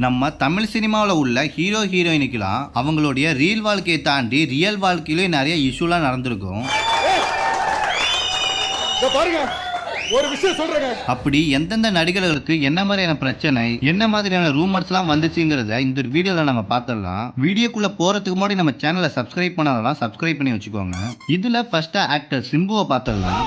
நம்ம தமிழ் சினிமாவில் உள்ள ஹீரோ ஹீரோயினுக்கெல்லாம் அவங்களுடைய ரியல் வாழ்க்கையை தாண்டி ரியல் வாழ்க்கையிலே நிறைய இஷ்யூலாம் நடந்திருக்கும். ஒரு விஷயம் சொல்றேங்க. அப்படி எந்தெந்த நடிகர்களுக்கு என்ன மாதிரியான பிரச்சனை, என்ன மாதிரியான ரூமர்ஸ்லாம் வந்துச்சுங்கிறத இந்த வீடியோல நம்ம பார்த்துடலாம். வீடியோக்குள்ள போறதுக்கு முன்னாடி நம்ம சேனலை சப்ஸ்கிரைப் பண்ணாதான் சப்ஸ்கிரைப் பண்ணி வச்சுக்கோங்க. இதுல ஃபர்ஸ்ட் ஆக்டர் சிம்புவை பார்த்துடலாம்.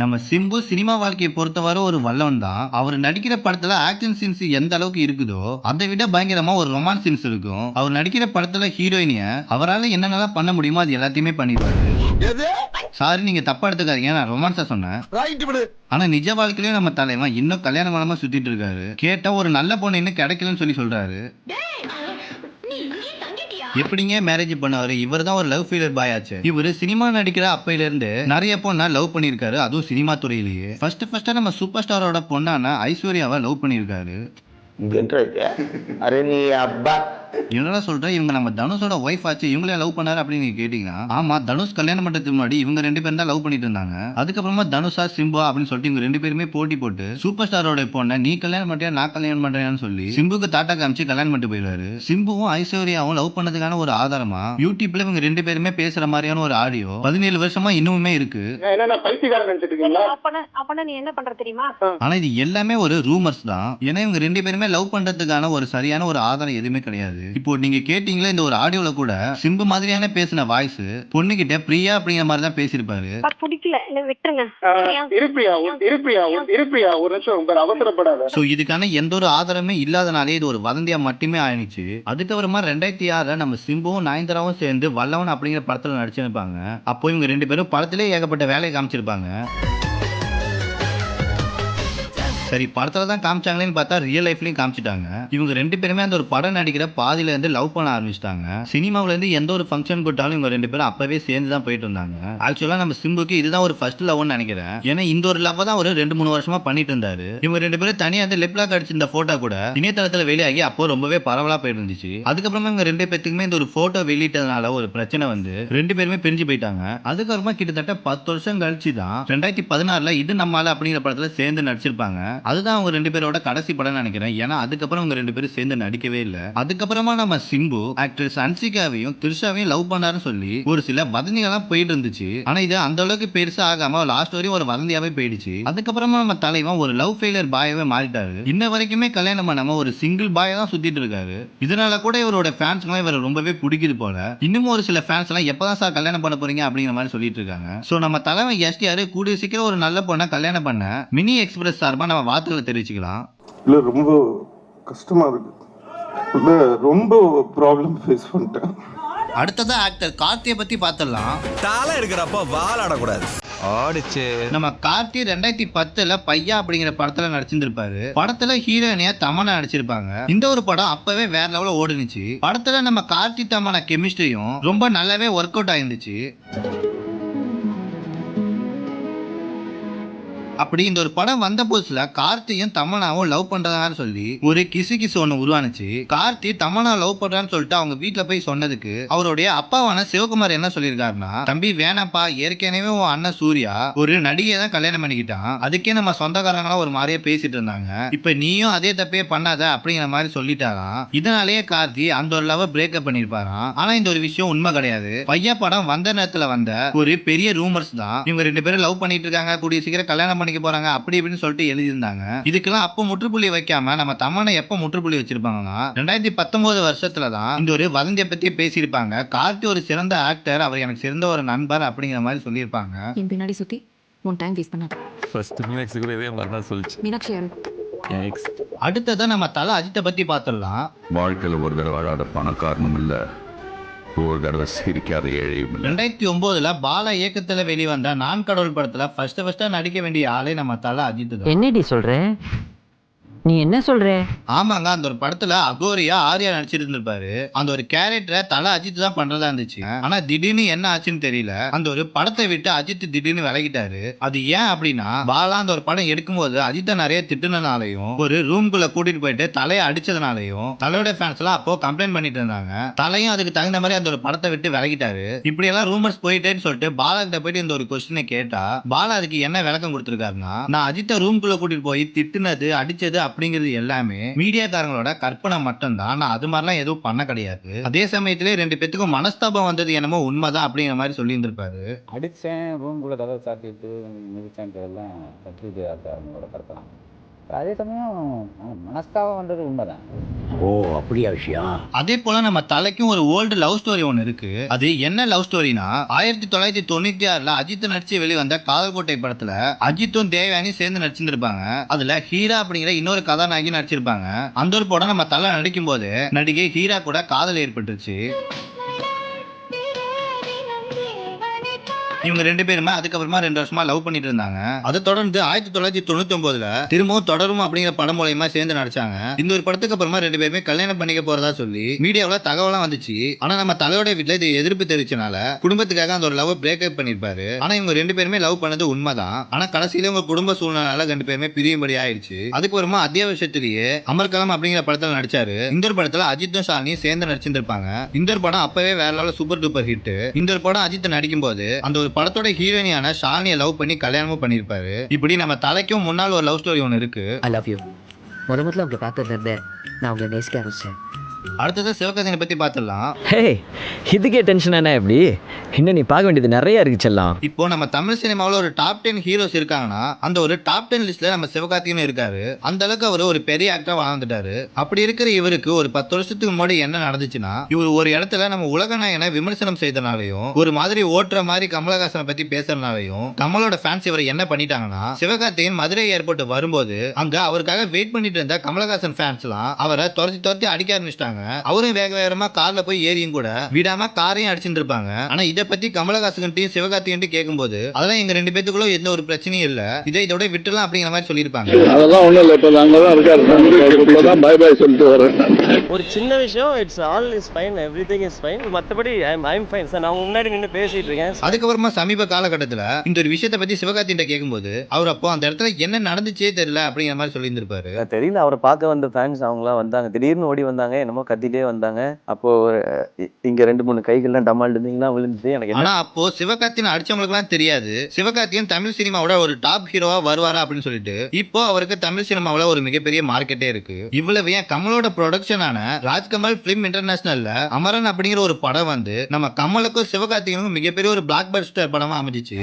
நம்ம சிம்பு சினிமா வாழ்க்கையை பொறுத்தவரை ஒரு வல்லவன் தான். அவர் நடிக்கிற படத்துல ஆக்ஷன் சீன்ஸ் எந்த அளவுக்கு இருக்குதோ அதை விட பயங்கரமா ஒரு ரொமான்ஸ் சீன்ஸ் இருக்கும். அவர் நடிக்கிற படத்துல ஹீரோயினிய அவரால் என்னென்னலாம் பண்ண முடியுமோ அது எல்லாத்தையுமே பண்ணிடுவாரு. சாரி, நீங்க தப்பா எடுத்துக்காதீங்க, நான் ரொமான்ஸா சொன்னேன். ஆனா நிஜ வாழ்க்கையிலேயே நம்ம தலைவன் இன்னும் கல்யாண மனமா சுத்திட்டு இருக்காரு. கேட்டா ஒரு நல்ல பொண்ணு இன்னும் கிடைக்கலன்னு சொல்றாரு. எப்படிங்க மேரேஜ் பண்ணாரு? இவர் தான் ஒரு லவ் ஃபெயிலியர் பாய் ஆச்சு. இவர் சினிமா நடிக்கிற அப்பையில இருந்து நிறைய பொண்ணா லவ் பண்ணிருக்காரு, அதுவும் சினிமா துறையிலேயே. ஃபர்ஸ்ட் நம்ம சூப்பர் ஸ்டாரோட பொண்ணான ஐஸ்வர்யாவை லவ் பண்ணிருக்காரு. என்னடா சொல்ற, இவங்க நம்ம தனுஷோட ஒய்ஃப் ஆச்சு, இவங்களே லவ் பண்ணாரு அப்படின்னு நீங்க கேட்டீங்கன்னா, ஆமா, தனுஷ் கல்யாணம் பண்றதுக்கு முன்னாடி இவங்க ரெண்டு பேரும் தான் லவ் பண்ணிட்டு இருந்தாங்க. அதுக்கப்புறமா தனுஷா சிம்பா அப்படின்னு சொல்லிட்டு இவங்க ரெண்டு பேருமே போட்டி போட்டு சூப்பர் ஸ்டாரோட பொண்ணை நீ கல்யாணம் பண்றியா நான் கல்யாணம் பண்றேன்னு சொல்லி சிம்புக்கு தாட்டா காமிச்சு கல்யாணம் பண்ணிட்டு போயிடுவாரு. சிம்புவும் ஐஸ்வர்யாவும் லவ் பண்ணதுக்கான ஒரு ஆதாரமா யூடியூப்ல இவங்க ரெண்டு பேருமே பேசுற மாதிரியான ஒரு ஆடியோ 17 வருஷமா இன்னுமே இருக்கு. ஆனா இது எல்லாமே ஒரு ரூமர்ஸ் தான். ஏன்னா இவங்க ரெண்டு பேருமே லவ் பண்றதுக்கான ஒரு சரியான ஒரு ஆதாரம் எதுவுமே கிடையாது. இப்போ நீங்க கேட்டீங்களா, இந்த ஒரு ஆடியோல கூட சிம்பு மாதிரியான பேசின வாய்ஸ் பொண்ணுகிட்ட பிரியா அப்படிங்கிற மாதிரி தான் பேசியிருப்பாரு. சோ இதுக்கான எந்த ஒரு ஆதாரமே இல்லாதனாலே இது ஒரு வதந்தியா மட்டுமே ஆயிடுச்சு. அதுக்கப்புறமா 2006 நம்ம சிம்புவும் நயன்தாராவும் சேர்ந்து வல்லவன் அப்படிங்கிற படத்துல நடிச்சிருப்பாங்க. அப்போ இவங்க ரெண்டு பேரும் படத்திலே ஏகப்பட்ட வேலையை காமிச்சிருப்பாங்க. சரி, படத்துல தான் காமிச்சாங்களேன்னு பார்த்தா ரியல் லைஃப்லயும் காமிச்சிட்டாங்க. இவங்க ரெண்டு பேருமே அந்த ஒரு படம் நடிக்கிற பாதியில இருந்து லவ் பண்ண ஆரம்பிச்சிட்டாங்க. சினிமாவில இருந்து எந்த ஒரு ஃபங்க்ஷன் கூட்டாலும் இவங்க ரெண்டு பேரும் அப்பவே சேர்ந்து தான் போயிட்டு இருந்தாங்க. ஆக்சுவலா நம்ம சிம்புக்கு இதுதான் ஒரு ஃபர்ஸ்ட் லவ்னு நினைக்கிறேன். ஏன்னா இந்த ஒரு லவ் தான் ஒரு 2-3 வருஷமா பண்ணிட்டு இருந்தாரு. இவங்க ரெண்டு பேரும் தனியா வந்து லிப்லாக் அடிச்சிருந்த போட்டோ கூட இணையதளத்துல வெளியாகி அப்போ ரொம்பவே பரவலா போயிட்டு இருந்துச்சு. அதுக்கப்புறமா இவங்க ரெண்டு பேத்துக்குமே இந்த ஒரு போட்டோ வெளியிட்டதுனால ஒரு பிரச்சனை வந்து ரெண்டு பேருமே பிரிஞ்சு போயிட்டாங்க. அதுக்கப்புறமா கிட்டத்தட்ட 10 வருஷம் கழிச்சு தான் 2016 இது நம்மால அப்படிங்கிற படத்துல சேர்ந்து நடிச்சிருப்பாங்க. அதுதான் அவங்க ரெண்டு பேரோட கடைசி படம் நினைக்கிறேன். ஏன்னா அதுக்கப்புறம் அவங்க ரெண்டு பேரும் சேர்ந்து நடிக்கவே இல்லை. அதுக்கப்புறமா நம்ம சிம்பு ஆக்ட்ரஸ் அன்சிகாவையும் த்ரிஷாவையும் லவ் பண்ணாருன்னு சொல்லி ஒரு சில வதந்திகள்லாம் போயிட்டு இருந்துச்சு. ஆனா இது அந்த அளவுக்கு பெருசா ஆகாம லாஸ்ட் வரையும் ஒரு வதந்தியாவே போயிடுச்சு. அதுக்கப்புறமா நம்ம தலைவன் ஒரு லவ் ஃபெயிலியர் பாயாவே மாறிட்டாரு. இன்ன வரைக்குமே கல்யாணம் பண்ணாம ஒரு சிங்கிள் பாயா தான் சுத்திட்டு இருக்காரு. இதனால கூட இவரோட ஃபேன்ஸ்லாம் இவரை ரொம்பவே பிடிக்குது போல. இன்னும் ஒரு சில ஃபேன்ஸ் எல்லாம் எப்பதான் சார் கல்யாணம் பண்ண போறீங்க அப்படிங்கிற மாதிரி சொல்லிட்டு இருக்காங்க. சோ நம்ம தலைவன் எஸ்டிஆர் கூடிய சீக்கிரம் ஒரு நல்ல பொண்ணை கல்யாணம் பண்ண மினி எக்ஸ்பிரஸ் சார்பா நம்ம வாழ்த்துக்களை தெரிவிச்சுக்கலாம். இல்ல ரொம்ப கஷ்டமா இருக்கு. இல்ல ரொம்ப ப்ராப்ளம் ஃபேஸ் பண்ணிட்டேன். அடுத்ததா ஆக்டர் கார்த்தியை பத்தி பார்த்தலாம். தாள இருக்கிறப்ப வாலாடக்கூடாது. ஆடிச்சு நம்ம கார்த்தி 2010 பையா அப்படிங்கிற படத்துல நடிச்சிருப்பாரு. படத்துல ஹீரோயினியா தமன்னா நடிச்சிருப்பாங்க. இந்த ஒரு படம் அப்பவே வேற லெவல்ல ஓடுனுச்சு. படத்துல நம்ம கார்த்தி தமன்னா கெமிஸ்ட்ரியும் ரொம்ப நல்லாவே ஒர்க் அவுட் ஆயிருந்துச்சு. அப்படி இந்த ஒரு படம் வந்த புதுசுல கார்த்தியும் தமன்னாவும் லவ் பண்றதான்னு சொல்லி ஒரு கிசு ஒண்ணு உருவானுச்சு. கார்த்தி தமன்னா லவ் பண்றான்னு சொல்லிட்டு அவங்க வீட்டுல போய் சொன்னதுக்கு அவருடைய அப்பாவான சிவகுமார் என்ன சொல்லியிருக்காருன்னா, தம்பி வேணாப்பா, ஏற்கனவே உன் அண்ணன் சூர்யா ஒரு நடிகை தான் கல்யாணம் பண்ணிக்கிட்டான், அதுக்கே நம்ம சொந்தக்காரங்களாம் ஒரு மாதிரியே பேசிட்டு இருந்தாங்க, இப்ப நீயும் அதே தப்பே பண்ணாத அப்படிங்கிற மாதிரி சொல்லிட்டாராம். இதனாலேயே கார்த்தி அந்த ஒரு லவ் பிரேக்கப் பண்ணிருப்பாராம். ஆனா இந்த ஒரு விஷயம் உண்மை கிடையாது. பையா படம் வந்த நேரத்துல வந்த ஒரு பெரிய ரூமர்ஸ் தான். இவங்க ரெண்டு பேரும் லவ் பண்ணிட்டு இருக்காங்க, கூடிய சீக்கிரம் கல்யாணம் பண்ணிக்க போறாங்க அப்படி இப்படின்னு சொல்லிட்டு எழுதியிருந்தாங்க. இதுக்கெல்லாம் அப்ப முற்றுப்புள்ளி வைக்காம நம்ம தமன்னா எப்ப முற்றுப்புள்ளி வச்சிருப்பாங்கன்னா 2019 வருஷத்துல தான் இந்த ஒரு வதந்தியை பத்தி பேசியிருப்பாங்க. கார்த்தி ஒரு சிறந்த ஆக்டர், அவர் எனக்கு சிறந்த ஒரு நண்பர் அப்படிங்கிற மாதிரி சொல்லியிருப்பாங்க. என் பின்னாடி சுத்தி உன் டைம் வேஸ்ட் பண்ணாத. ஃபர்ஸ்ட் மீனாட்சி கூட இதே மாதிரி தான் சொல்லிச்சு. மீனாட்சி யாரு? N X. அடுத்ததான் நம்ம தல அஜித்தை பத்தி பார்த்தலாம். வாழ்க்கையில் ஒரு தடவை வாழாத பணக்காரனும் இல்லை, ஒரு தடவை சிரிக்காத ஏழையும் இல்லை. 2009 பாலா இயக்கத்துல வெளிவந்த நான் கடவுள் படத்துல ஃபர்ஸ்ட் நடிக்க வேண்டிய ஆளே நம்ம தல அஜித் தான். என்னடி சொல்ற? நீ என்ன சொல்ற? ஆமாங்க, அந்த ஒரு படத்துல அகோரியா ஆர்யா நடிச்சிட்டு இருந்திருப்பாரு. அந்த ஒரு கேரக்டரை தல அஜித் தான் பண்றதா இருந்துச்சு. ஆனா திடீர்னு என்ன ஆச்சுன்னு தெரியல, அந்த ஒரு படத்தை விட்டு அஜித் திடீர்னு விலகிட்டாரு. அது ஏன் அப்படின்னா, பாலா அந்த ஒரு படம் எடுக்கும்போது அஜித்தை நிறைய திட்டுனனாலையும், ஒரு ரூம்குள்ள கூட்டிட்டு போயிட்டு தலையை அடிச்சதுனாலையும் தலையோட ஃபேன்ஸ் எல்லாம் அப்போ கம்ப்ளைண்ட் பண்ணிட்டு இருந்தாங்க. தலையும் அதுக்கு தகுந்த மாதிரி அந்த ஒரு படத்தை விட்டு விலகிட்டாரு. இப்படி எல்லாம் ரூமர்ஸ் போயிட்டேன்னு சொல்லிட்டு பாலா கிட்ட போயிட்டு இந்த ஒரு கொஸ்டினை கேட்டா, பாலா அதுக்கு என்ன விளக்கம் கொடுத்திருக்காருன்னா, நான் அஜித்தை ரூம்குள்ள கூட்டிட்டு போய் திட்டுனது அடிச்சது அப்படிங்கிறது எல்லாமே மீடியாக்காரங்களோட கற்பனை மட்டும்தான். நான் அது மாதிரிலாம் எதுவும் பண்ண கிடையாது. அதே சமயத்திலே 2 பேத்துக்கும் மனஸ்தாபம் வந்தது என்னமோ உண்மைதான் அப்படிங்கிற மாதிரி சொல்லி இருந்திருப்பாரு. அடித்தேன், ரூம்குள்ளே கதவை சாத்திட்டு மிதிச்சேன்றதெல்லாம் கற்றுது அவங்களோட கற்பனை. அதே சமயம் மனஸ்தாபம் வந்தது உண்மைதான். ஓ, அப்படியா விஷயம்? அதே போல நம்ம தலைக்கும் ஒரு ஓல்டு லவ் ஸ்டோரி ஒன்று இருக்கு. அது என்ன லவ் ஸ்டோரினா, 1996ல அஜித் நடிச்சு வெளிவந்த காதல்கோட்டை படத்துல அஜித்தும் தேவயானி சேர்ந்து நடிச்சிருப்பாங்க. அதுல ஹீரா அப்படிங்கிற இன்னொரு கதாநாயகி நடிச்சிருப்பாங்க. அந்த ஒரு படம் நம்ம தலை நடிக்கும் போது நடிகை ஹீரா கூட காதல் ஏற்பட்டுச்சு. இவங்க 2 பேருமே அதுக்கப்புறமா 2 வருஷமா லவ் பண்ணிட்டு இருந்தாங்க. அதை தொடர்ந்து 1999ல திரும்பவும் தொடரும் அப்படிங்கிற படம் மூலமா சேர்ந்து நடிச்சாங்க. இந்த ஒரு படத்துக்கு அப்புறமா 2 பேருமே கல்யாணம் பண்ணிக்க போறதா சொல்லி மீடியாவில தகவலாம் வந்துச்சு. ஆனா நம்ம தலையோட வீட்டுல இது எதிர்ப்பு தெரிவிச்சனால குடும்பத்துக்காக அந்த ஒரு லவ் பிரேக்அப் பண்ணிருப்பாரு. ஆனா இவங்க 2 பேருமே லவ் பண்ணது உண்மைதான். ஆனா கடைசியில உங்க குடும்ப சூழ்நிலை 2 பேருமே பிரியும்படி ஆயிடுச்சு. அதுக்கப்புறமா அதே வருஷத்திலேயே அமர்கலம் அப்படிங்கிற படத்துல நடிச்சாரு. இந்த ஒரு படத்துல அஜித்தும் ஷாலினியும் சேர்ந்து நடிச்சிருப்பாங்க. இந்த ஒரு படம் அப்பவே வேற லெவல்ல சூப்பர் டூப்பர் ஹிட். இந்த ஒரு படம் அஜித் நடிக்கும் போது அந்த ஒரு படத்தோட ஹீரோயினியான ஷாலினியை லவ் பண்ணி கல்யாணமும் பண்ணிருப்பாரு. இப்படி நம்ம தலைக்கும் முன்னால் ஒரு லவ் ஸ்டோரி ஒன்று இருக்கு. I love you. முதல்ல உங்களை பார்த்ததுல இருந்து நான் உங்களை நேசிக்க ஆரம்பிச்சேன். அடுத்தது சிவகார்த்திகேயனை பத்தி பார்த்துடலாம். ஹே, இதுக்கே டென்ஷன் என்ன? எப்படி இன்னும் நீ பார்க்க வேண்டியது நிறைய இருக்கு செல்லம். இப்போ நம்ம தமிழ் சினிமாவில் ஒரு டாப் 10 ஹீரோஸ் இருக்காங்கன்னா அந்த ஒரு டாப் 10 லிஸ்ட்ல நம்ம சிவகார்த்திகேயன் இருக்காரு. அந்த அளவுக்கு அவர் ஒரு பெரிய ஆக்டரா வாழ்ந்துட்டாரு. அப்படி இருக்கிற இவருக்கு ஒரு 10 வருஷத்துக்கு முன்னாடி என்ன நடந்துச்சுன்னா, இவர் ஒரு இடத்துல நம்ம உலகநாயகனை விமர்சனம் செய்தனாலையும் ஒரு மாதிரி ஓட்டுற மாதிரி கமலஹாசனை பத்தி பேசுறதுனாலையும் கமலோட ஃபேன்ஸ் இவர் என்ன பண்ணிட்டாங்கன்னா, சிவகார்த்திகேயன் மதுரை ஏர்போர்ட் வரும்போது அங்க அவருக்காக வெயிட் பண்ணிட்டு இருந்த கமலஹாசன் ஃபேன்ஸ் எல்லாம் அவரை துரத்தி அடிக்க ஆரம்பிச்சிட்டாங்க. அவரும் வேக வேகமா கார்ல போய் ஏறியும் கூட விடாம காரையும் அடிச்சுட்டு இருப்பாங்க. ஆனா இதை பத்தி கமலஹாசன் சிவகார்த்திகேயன் கேட்கும்போது அதெல்லாம் எங்க 2 பேத்துக்குள்ள எந்த ஒரு பிரச்சனையும் இல்ல, இதோட விட்டுலாம் அப்படிங்கிற மாதிரி சொல்லியிருப்பாங்க. அதெல்லாம் ஒண்ணும் இல்ல, இப்ப நாங்க தான் இருக்காரு, பை பை சொல்லிட்டு வரேன். ஒரு சின்ன விஷயம், it's all is fine, everything is fine. மற்றபடி ஐ எம் ஃபைன் சார். நான் முன்னாடி நின்று பேசிட்டு இருக்கேன். அதுக்கப்புறமா சமீப காலகட்டத்தில் இந்த ஒரு விஷயத்தை பத்தி சிவகார்த்திகேயன் கேட்கும்போது அவர் அப்போ அந்த இடத்துல என்ன நடந்துச்சே தெரியல அப்படிங்கிற மாதிரி சொல்லியிருந்திருப்பாரு. தெரியல, அவரை பார்க்க வந்த ஃபேன்ஸ் அவங்களாம் வந்தாங்க, திடீர்னு ஓடி வந்தாங்க, என்னமோ கத்திட்டே வந்தாங்க. அப்போ இங்க 2-3 கைகள்லாம் டமால் இருந்தீங்கன்னா விழுந்துச்சு எனக்கு. ஆனா அப்போ சிவகார்த்திகேயன் அடிச்சவங்களுக்குலாம் தெரியாது சிவகார்த்திகேயன் தமிழ் சினிமாவோட ஒரு டாப் ஹீரோவா வருவாரா அப்படின்னு சொல்லிட்டு. இப்போ அவருக்கு தமிழ் சினிமாவோட ஒரு மிகப்பெரிய மார்க்கெட்டே இருக்கு. இவ்வளவு ஏன் கமலோட ப்ரொடக்ஷனான ராஜ்கமல் பிலிம் இன்டர்நேஷனல்ல அமரன் அப்படிங்கிற ஒரு படம் வந்து நம்ம கமலுக்கும் சிவகார்த்திகேயனுக்கும் மிகப்பெரிய ஒரு பிளாக் பஸ்டர் படமா அமைஞ்சிச்சு.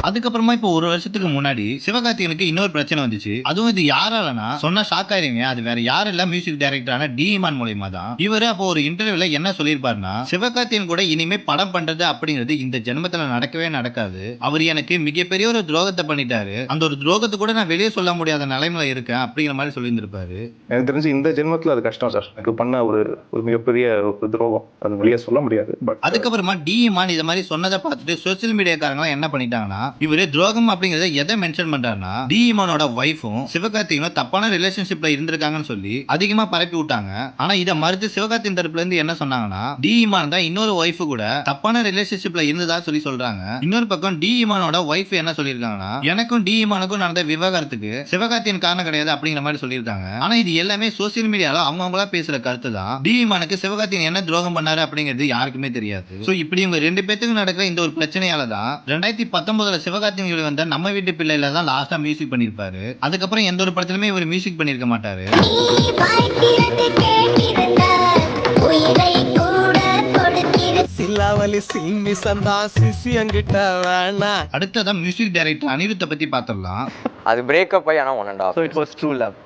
அதுக்கப்புறமா இப்போ ஒரு வருஷத்துக்கு முன்னாடி சிவகார்த்திகேயனுக்கு இன்னொரு பிரச்சனை வந்துச்சு. அதுவும் இது யாராலனா சொன்னா ஷாக் ஆயிருங்க, அது வேற யாரும் இல்ல, மியூசிக் டைரக்டரான டி இமான் மூலமா தான். இவரு அப்போ ஒரு இன்டர்வியூல என்ன சொல்லியிருப்பாருன்னா, சிவகார்த்திகேயன் கூட இனிமே படம் பண்றது அப்படிங்கிறது இந்த ஜென்மத்துல நடக்கவே நடக்காது. அவர் எனக்கு மிகப்பெரிய ஒரு துரோகத்தை பண்ணிட்டாரு, அந்த ஒரு துரோகத்தை கூட நான் வெளியே சொல்ல முடியாத நிலைமையில இருக்கேன் அப்படிங்கிற மாதிரி சொல்லியிருந்திருப்பாரு. எனக்கு தெரிஞ்சு இந்த ஜென்மத்தில் அது கஷ்டம் சார், எனக்கு பண்ண ஒரு மிகப்பெரிய ஒரு துரோகம், அது வெளியே சொல்ல முடியாது. பட் அதுக்கப்புறமா டி இமான் இதை மாதிரி சொன்னதை பார்த்துட்டு சோசியல் மீடியாக்காரங்க என்ன பண்ணிட்டாங்கன்னா, இவரு துரோகம் அப்படிங்கறத எதை மென்ஷன் பண்றாருன்னா, டி இமானோட வைஃபும் சிவகார்த்திகேயனும் தப்பான ரிலேஷன்ஷிப்ல இருந்திருக்காங்கன்னு சொல்லி அதிகமா பரப்பி விட்டாங்க. ஆனா இதை மறுத்து சிவகார்த்திகேயன் தரப்புல இருந்து என்ன சொன்னாங்கன்னா, டி இமான் தான் இன்னொரு வைஃப் கூட தப்பான ரிலேஷன்ஷிப்ல இருந்ததா சொல்லி சொல்றாங்க. இன்னொரு பக்கம் டி இமானோட வைஃப் என்ன சொல்லியிருக்காங்கன்னா, எனக்கும் டி இமானுக்கும் நடந்த விவாகரத்துக்கு சிவகார்த்திகேயன் காரணம் கிடையாது அப்படிங்கிற மாதிரி சொல்லியிருக்காங்க. ஆனா இது எல்லாமே சோசியல் மீடியால அவங்களா பேசுற கருத்து தான். டி இமானுக்கு சிவகார்த்திகேயன் என்ன துரோகம் பண்ணாரு அப்படிங்கிறது யாருக்குமே தெரியாது. சோ இப்படி இவங்க 2 பேத்துக்கு நடக்கிற இந்த ஒரு பிரச்சனையால தான் 2019ல சிவகார்த்திகேயன் வந்த நம்ம வீட்டு பிள்ளையில தான் லாஸ்டா மியூசிக் பண்ணிருப்பாரு. அதுக்கப்புறம் எந்த ஒரு படத்திலுமே இவர் மியூசிக் பண்ணிருக்க மாட்டாரு. அடுத்ததான் மியூசிக் டைரக்டர் அனிருத்தை பத்தி பாத்திரலாம். அது பிரேக்கப் ஆகி ஆனா 1.5. So it was true love.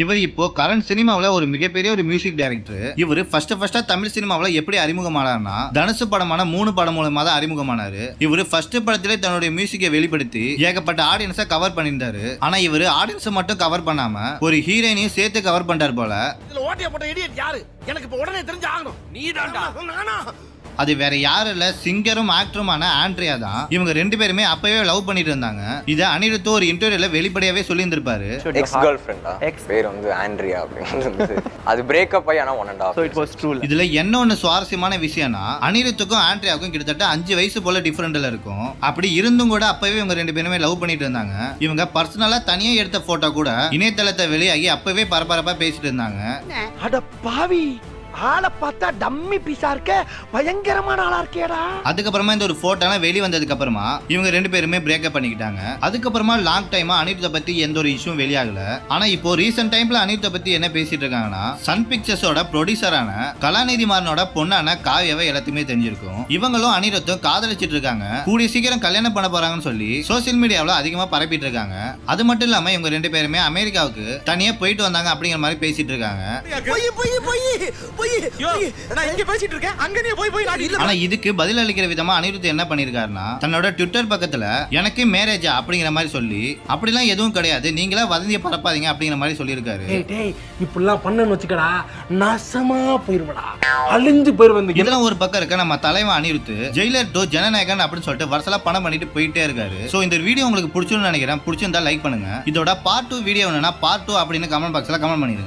இவர் இப்போ கரண்ட் சினிமாவில் ஒரு மிகப்பெரிய ஒரு மியூசிக் டைரக்டர். இவர் ஃபர்ஸ்டா தமிழ் சினிமாவில் எப்படி அறிமுகமானார்னா, தனுசு படமான 3 படம் மூலமா தான் அறிமுகமானாரு. இவர் ஃபர்ஸ்ட் படத்திலே தன்னுடைய மியூசிக்கை வெளிப்படுத்தி ஏகப்பட்ட ஆடியன்ஸை கவர் பண்ணியிருந்தாரு. ஆனா இவர் ஆடியன்ஸை மட்டும் கவர் பண்ணாம ஒரு ஹீரோயினையும் சேர்த்து கவர் பண்றாரு போல. ஓட்டிய போட்ட இடியட் யாரு? எனக்கு இப்ப உடனே தெரிஞ்சு ஆகணும். நீ தான்டா. நானா? அது வேற யாரும் இல்ல, சிங்கரும் ஆக்டருமான ஆண்ட்ரியா தான். இவங்க 2 பேருமே அப்பவே லவ் பண்ணிட்டு இருந்தாங்க. இத அனிருத் ஒரு இன்டர்வியூல வெளிப்படையாவே சொல்லி இருந்திருப்பாரு. எக்ஸ் கேர்ள் ஃப்ரெண்டா, பேர் வந்து ஆண்ட்ரியா அப்படின்னு. அது பிரேக்கப் ஆகி ஆனா 1.5. So it was true. இதுல என்ன ஒண்ணு சுவாரஸ்யமான விஷயம்னா, அனிருத்துக்கும் ஆண்ட்ரியாவுக்கும் கிட்டத்தட்ட 5 வயசு போல டிஃபரெண்ட்ல இருக்கும். அப்படி இருந்தும் கூட அப்பவே இவங்க 2 பேருமே லவ் பண்ணிட்டு இருந்தாங்க. இவங்க பர்சனலா தனியா எடுத்த போட்டோ கூட இணையதளத்தை வெளியாகி அப்பவே பரபரப்பா பேசிட்டு இருந்தாங்க. அட பாவி, ஆளை பார்த்தா டம்மி பீஸா இருக்க, பயங்கரமான ஆளா இருக்கேடா. அதுக்கப்புறமா இந்த ஒரு போட்டோலாம் வெளி வந்ததுக்கு அப்புறமா இவங்க 2 பேருமே பிரேக்கப் பண்ணிக்கிட்டாங்க. அதுக்கப்புறமா லாங் டைமா அனிருத்தை பத்தி எந்த ஒரு இஷ்யூ வெளியாகல. ஆனா இப்போ ரீசெண்ட் டைம்ல அனிருத்தை பத்தி என்ன பேசிட்டு இருக்காங்கன்னா, சன் பிக்சர்ஸோட ப்ரொடியூசரான கலாநிதி மாறனோட பொண்ணான காவியாவை எல்லாத்தையுமே தெரிஞ்சிருக்கும். இவங்களும் அனிருத்தும் காதலிச்சிட்டு இருக்காங்க. கூடிய சீக்கிரம் கல்யாணம் பண்ண போறாங்கன்னு சொல்லி சோசியல் மீடியாவில் அதிகமா பரப்பிட்டு இருக்காங்க. அது மட்டும் இல்லாம இவங்க 2 பேருமே அமெரிக்காவுக்கு தனியா போயிட்டு வந்தாங்க அப்படிங்கிற மாதிரி பேசிட்டு இருக்காங்க. ஆனா இதுக்கு பதில் அளிக்கிற விதமா அனிருத் என்ன பண்ணிருக்காருன்னா, தன்னோட ட்விட்டர் பக்கத்துல எனக்கு மேரேஜா அப்படிங்கிற மாதிரி சொல்லி, அப்படிலாம் எதுவும் கிடையாது, நீங்களா வதந்திய பரப்பாதீங்க அப்படிங்கிற மாதிரி சொல்லியிருக்காரு. இப்படிலாம் பண்ணன்னு வச்சுக்கடா, நாசமா போயிருவடா, அழிஞ்சு போயிருவ. இதெல்லாம் ஒரு பக்கம் இருக்க, நம்ம தலைவன் அனிருத் ஜெயிலர் 2 ஜனநாயகன் அப்படின்னு சொல்லிட்டு வருஷலா பணம் பண்ணிட்டு போயிட்டே இருக்காரு. சோ இந்த வீடியோ உங்களுக்கு பிடிச்சுன்னு நினைக்கிறேன். பிடிச்சிருந்தா லைக் பண்ணுங்க. இதோட பார்ட் 2 வீடியோ வேணும்னா பார்ட் 2 அப்படின்னு கமெண்ட் பாக்ஸ்ல கமெண்ட் பண்ணிடுங்க.